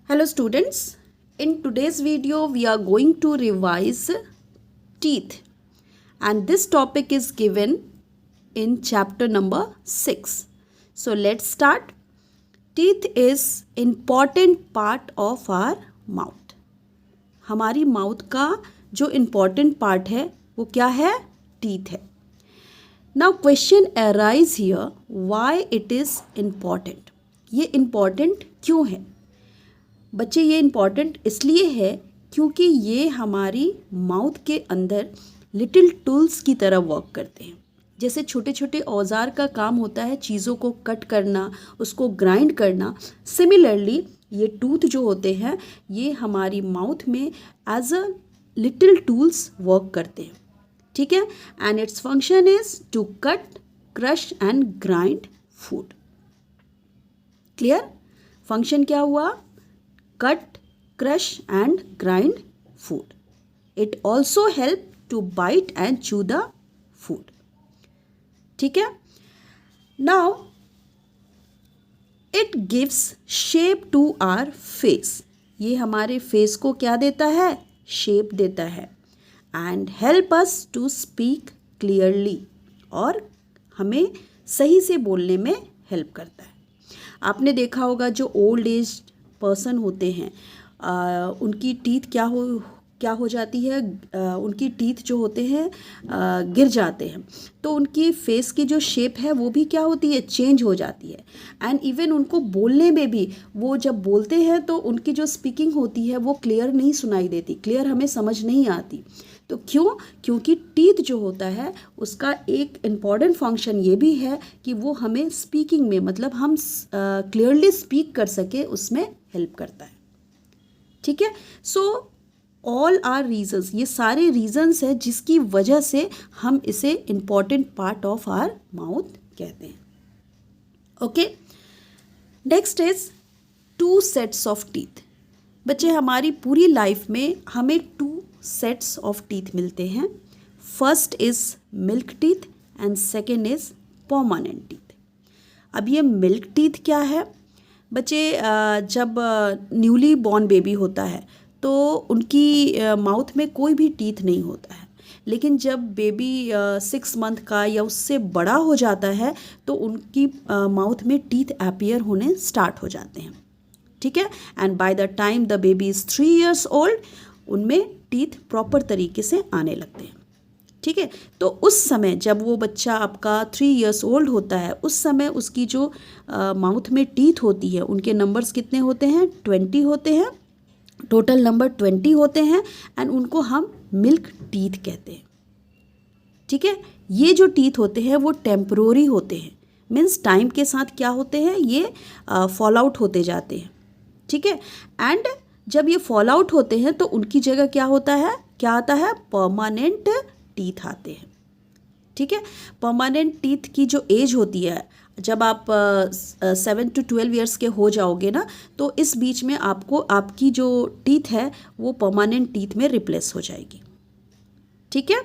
Hello students, in today's video we are going to revise teeth and this topic is given in chapter number 6. So let's start. Teeth is important part of our mouth. हमारी mouth का जो important part है वो क्या है? Teeth है. Now question arise here, why it is important? ये important क्यों है? बच्चे ये इम्पॉर्टेंट इसलिए है क्योंकि ये हमारी माउथ के अंदर लिटिल टूल्स की तरह वर्क करते हैं. जैसे छोटे छोटे औजार का काम होता है चीज़ों को कट करना, उसको ग्राइंड करना. सिमिलरली ये टूथ जो होते हैं ये हमारी माउथ में as a little tools work करते हैं. ठीक है. And its function is to cut, crush and grind food. Clear? Function क्या हुआ? Cut, crush and grind food. It also help to bite and chew the food. ठीक है. Now it gives shape to our face. ये हमारे face को क्या देता है? शेप देता है. And help us to speak clearly. और हमें सही से बोलने में हेल्प करता है. आपने देखा होगा जो ओल्ड एज पर्सन होते हैं उनकी टीथ क्या हो जाती है, उनकी टीथ जो होते हैं गिर जाते हैं तो उनकी फेस की जो शेप है वो भी क्या होती है? चेंज हो जाती है. एंड इवन उनको बोलने में भी वो जब बोलते हैं तो उनकी जो स्पीकिंग होती है वो क्लियर नहीं सुनाई देती, क्लियर हमें समझ नहीं आती. तो क्यों? क्योंकि टीथ जो होता है उसका एक इम्पॉर्टेंट फंक्शन ये भी है कि वो हमें स्पीकिंग में मतलब हम क्लियरली स्पीक कर सके उसमें हेल्प करता है. ठीक है. सो ऑल आर रीजंस, ये सारे रीजंस है जिसकी वजह से हम इसे important part of our mouth कहते हैं. Okay. Next is 2 sets of teeth. बच्चे हमारी पूरी लाइफ में हमें 2 सेट्स ऑफ टीथ मिलते हैं. First is milk teeth and second is permanent teeth. अब ये मिल्क टीथ क्या है? बच्चे जब न्यूली बॉर्न बेबी होता है तो उनकी माउथ में कोई भी टीथ नहीं होता है, लेकिन जब बेबी 6 मंथ का या उससे बड़ा हो जाता है तो उनकी माउथ में टीथ अपीयर होने स्टार्ट हो जाते हैं. ठीक है. And by the time the baby is 3 years old उनमें टीथ प्रॉपर तरीके से आने लगते हैं. ठीक है. तो उस समय जब वो बच्चा आपका 3 years ओल्ड होता है उस समय उसकी जो माउथ में टीथ होती है उनके नंबर्स कितने होते हैं? 20 होते हैं. टोटल नंबर 20 होते हैं एंड उनको हम मिल्क टीथ कहते हैं. ठीक है. ये जो टीथ होते हैं वो टेम्परोरी होते हैं, मीन्स टाइम के साथ क्या होते हैं ये फॉल आउट होते जाते हैं. ठीक है. एंड जब ये फॉल आउट होते हैं तो उनकी जगह क्या होता है? क्या आता है? परमानेंट टीथ आते हैं. ठीक है. परमानेंट टीथ की जो एज होती है जब आप 7 to 12 years के हो जाओगे ना तो इस बीच में आपको आपकी जो टीथ है वो परमानेंट टीथ में रिप्लेस हो जाएगी. ठीक है.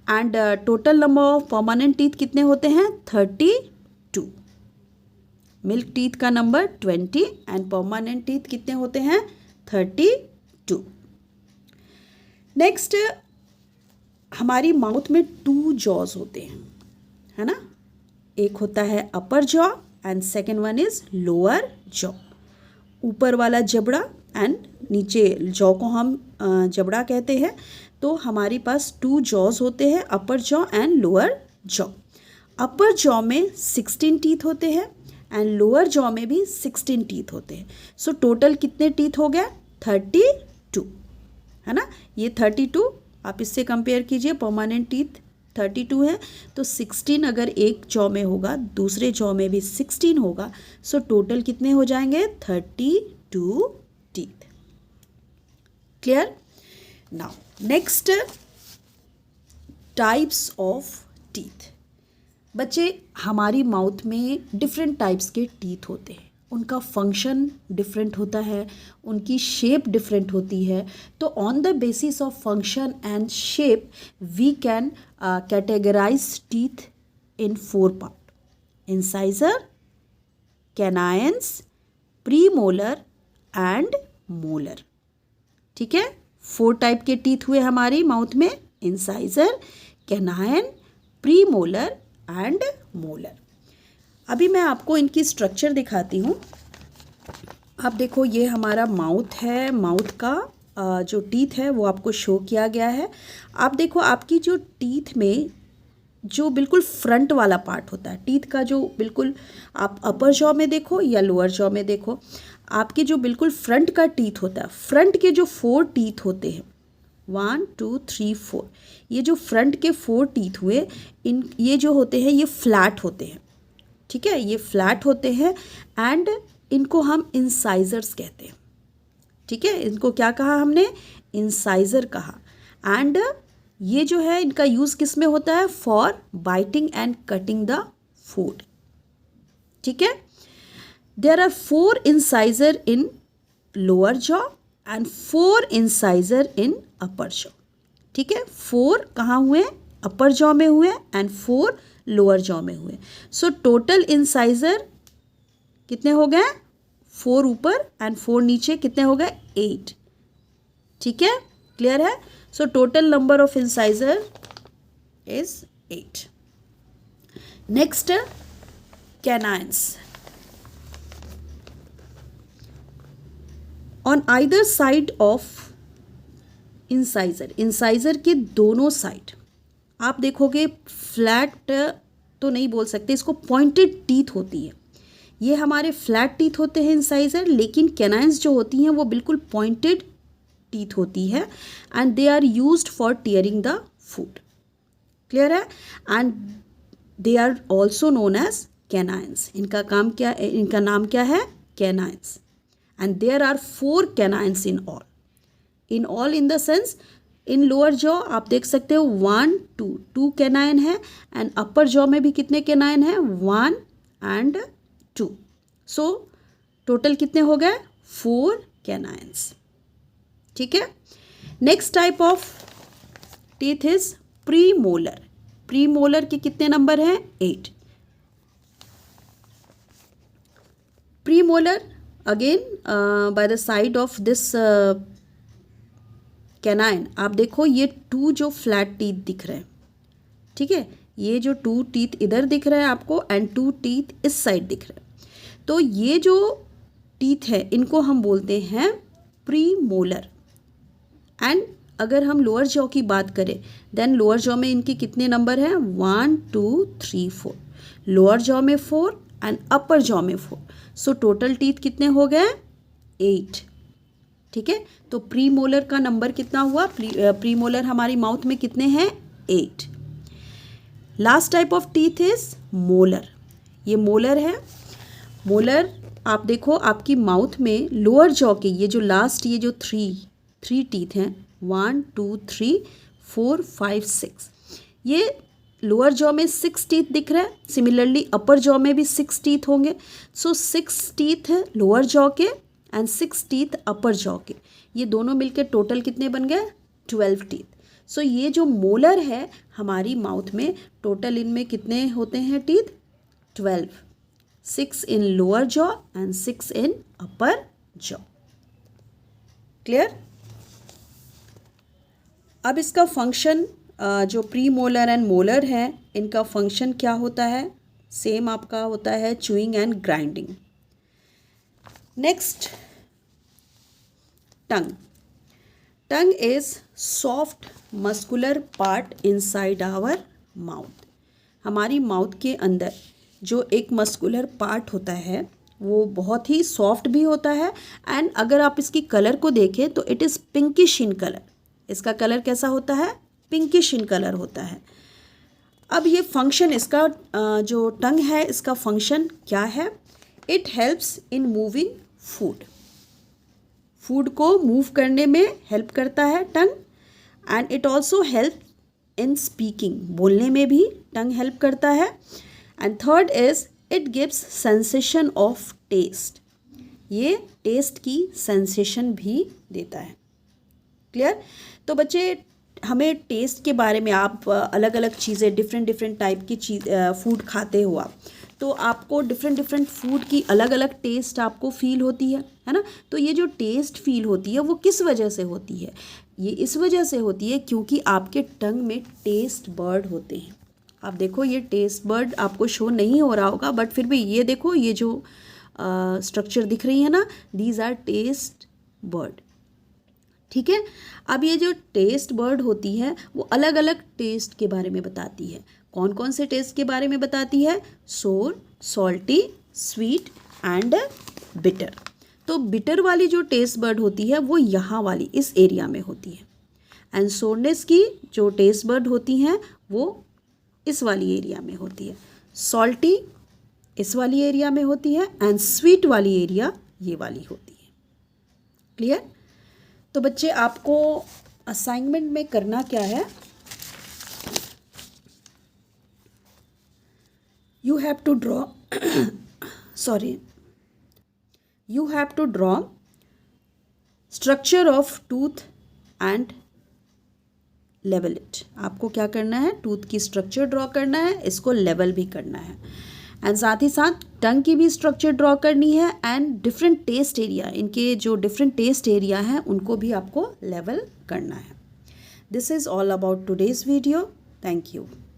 And total number of permanent teeth कितने होते हैं? 32. मिल्क टीथ का नंबर 20 एंड परमानेंट टीथ कितने होते हैं? 32. नेक्स्ट हमारी माउथ में 2 जॉज होते हैं, है ना. एक होता है अपर jaw and second one is lower jaw. ऊपर वाला जबड़ा एंड नीचे जॉ को हम जबड़ा कहते हैं. तो हमारे पास 2 जॉज होते हैं, अपर jaw and lower jaw. Upper jaw में 16 टीथ होते हैं एंड लोअर जॉ में भी 16 टीथ होते हैं. सो टोटल कितने टीथ हो गए? 32, है ना. ये 32 आप इससे कंपेयर कीजिए, परमानेंट टीथ 32 है तो 16 अगर एक जॉ में होगा दूसरे जॉ में भी 16 होगा. सो टोटल कितने हो जाएंगे? 32 teeth. Clear? Now next types of teeth. बच्चे हमारी माउथ में डिफरेंट टाइप्स के टीथ होते हैं, उनका फंक्शन डिफरेंट होता है, उनकी शेप डिफरेंट होती है. तो on the basis of function and shape we can categorize teeth in 4 part: incisor, canines, premolar and molar. ठीक है, 4 टाइप के टीथ हुए हमारी माउथ में, incisor, canine, pre molar and molar. अभी मैं आपको इनकी स्ट्रक्चर दिखाती हूँ। आप देखो, ये हमारा माउथ है, माउथ का जो टीथ है वो आपको शो किया गया है। आप देखो, आपकी जो टीथ में जो बिल्कुल फ्रंट वाला पार्ट होता है टीथ का, जो बिल्कुल आप अपर जॉ में देखो या लोअर जॉ में देखो, आपके जो बिल्कुल फ्रंट का टीथ होता है, फ्रंट के जो 4 टीथ होते हैं, 1 2 3 4, ये जो फ्रंट के 4 टीथ हुए, ये जो होते हैं ये फ्लैट होते हैं। ठीक है, ये फ्लैट होते हैं एंड इनको हम इंसाइजर्स कहते हैं। ठीक है, इनको क्या कहा हमने, इंसाइजर कहा। एंड ये जो है इनका यूज़ किस में होता है, for biting and cutting the food. ठीक है, there are 4 incisor in lower jaw and 4 incisor in upper jaw. ठीक है, 4 कहाँ हुए, अपर जॉ में हुए एंड 4 लोअर जॉ में हुए। सो टोटल इंसाइजर कितने हो गए, 4 ऊपर एंड 4 नीचे, कितने हो गए, 8। ठीक है, क्लियर है। So total number of incisor is 8। Next, canines. On either side of incisor, incisor के दोनों साइड आप देखोगे, फ्लैट तो नहीं बोल सकते इसको, पॉइंटेड टीथ होती है। ये हमारे फ्लैट टीथ होते हैं इंसाइजर, लेकिन कैनाइन्स जो होती हैं वो बिल्कुल पॉइंटेड टीथ होती है and they are used for tearing the food. Clear है। And they are also known as canines. इनका काम क्या, इनका नाम क्या है, canines. And there are 4 canines in all. In all in the sense, in lower jaw आप देख सकते हो 1 2 कैनाइन है एंड अपर जॉ में भी कितने कैनाइन है, 1 एंड 2। सो टोटल कितने हो गए, 4 कैनाइन्स। ठीक है। Next type of teeth is pre molar. Pre molar के कितने नंबर हैं, 8। Pre molar again by the side of this canine, आप देखो ये 2 जो फ्लैट टीथ दिख रहे हैं। ठीक है, ये जो 2 टीथ इधर दिख रहे हैं आपको एंड 2 टीथ इस साइड दिख रहे हैं। तो ये जो टीथ है इनको हम बोलते हैं प्री मोलर। एंड अगर हम लोअर जॉ की बात करें, देन लोअर जॉ में इनके कितने नंबर हैं, 1 2 3 4। लोअर जॉ में 4 एंड अपर जॉ में 4। सो टोटल टीथ कितने हो गए, 8। ठीक है, तो प्री मोलर का नंबर कितना हुआ, प्री मोलर हमारी माउथ में कितने हैं, 8। Last type of teeth is molar. ये मोलर है। मोलर आप देखो, आपकी माउथ में लोअर जॉ के ये जो लास्ट, ये जो 3 टीथ हैं, 1 2 3 4 5 6, ये लोअर जॉ में 6 टीथ दिख रहा है। सिमिलरली अपर जॉ में भी 6 टीथ होंगे। सो 6 टीथ है लोअर जॉ के एंड 6 टीथ अपर जॉ के, ये दोनों मिलकर टोटल कितने बन गए, 12 टीथ। सो ये जो मोलर है हमारी माउथ में, टोटल इनमें कितने होते हैं teeth, 12। 6 in lower jaw and 6 in upper jaw. Clear. अब इसका फंक्शन, जो प्री मोलर एंड मोलर है, इनका फंक्शन क्या होता है, सेम आपका होता है chewing and grinding. Next, tongue. Tongue is soft muscular part inside our mouth. हमारी माउथ के अंदर जो एक मस्कुलर पार्ट होता है वो बहुत ही सॉफ्ट भी होता है एंड अगर आप इसकी कलर को देखें तो it is pinkish in colour. इसका कलर कैसा होता है, पिंकिश इन कलर होता है। अब ये फंक्शन इसका, जो टंग है इसका फंक्शन क्या है, it helps in moving food. Food को मूव करने में हेल्प करता है tongue. And it also help in speaking, बोलने में भी टंग हेल्प करता है। And third is it gives sensation of taste. ये टेस्ट की सेंसेशन भी देता है। क्लियर। तो बच्चे, हमें टेस्ट के बारे में, आप अलग अलग चीज़ें, डिफरेंट टाइप की चीज़ फूड खाते हो आप, तो आपको डिफरेंट डिफरेंट फूड की अलग अलग टेस्ट आपको फील होती है ना। तो ये जो टेस्ट फील होती है वो किस वजह से होती है? ये इस वजह से होती है क्योंकि आपके टंग में टेस्ट बर्ड होते हैं। आप देखो ये टेस्ट बर्ड आपको शो नहीं हो रहा होगा, बट फिर भी ये देखो, ये जो स्ट्रक्चर दिख रही है ना, दीज आर टेस्ट बर्ड। ठीक है। अब ये जो टेस्ट बर्ड होती है वो अलग अलग टेस्ट के बारे में बताती है। कौन कौन से टेस्ट के बारे में बताती है? सोर, सॉल्टी, स्वीट एंड बिटर। तो बिटर वाली जो टेस्ट बर्ड होती है वो यहाँ वाली इस एरिया में होती है, एंड सोरनेस की जो टेस्ट बर्ड होती हैं वो इस वाली एरिया में होती है। सॉल्टी इस वाली एरिया में होती है, एंड स्वीट वाली एरिया ये वाली होती है। क्लियर? तो बच्चे आपको असाइनमेंट में करना क्या है? You have to draw you have to draw structure of tooth and level it। आपको क्या करना है? टूथ की स्ट्रक्चर ड्रॉ करना है, इसको लेवल भी करना है, एंड साथ ही साथ टंग की भी स्ट्रक्चर ड्रॉ करनी है, एंड डिफरेंट टेस्ट एरिया, इनके जो डिफरेंट टेस्ट एरिया हैं उनको भी आपको लेवल करना है। This is all about today's video. Thank you.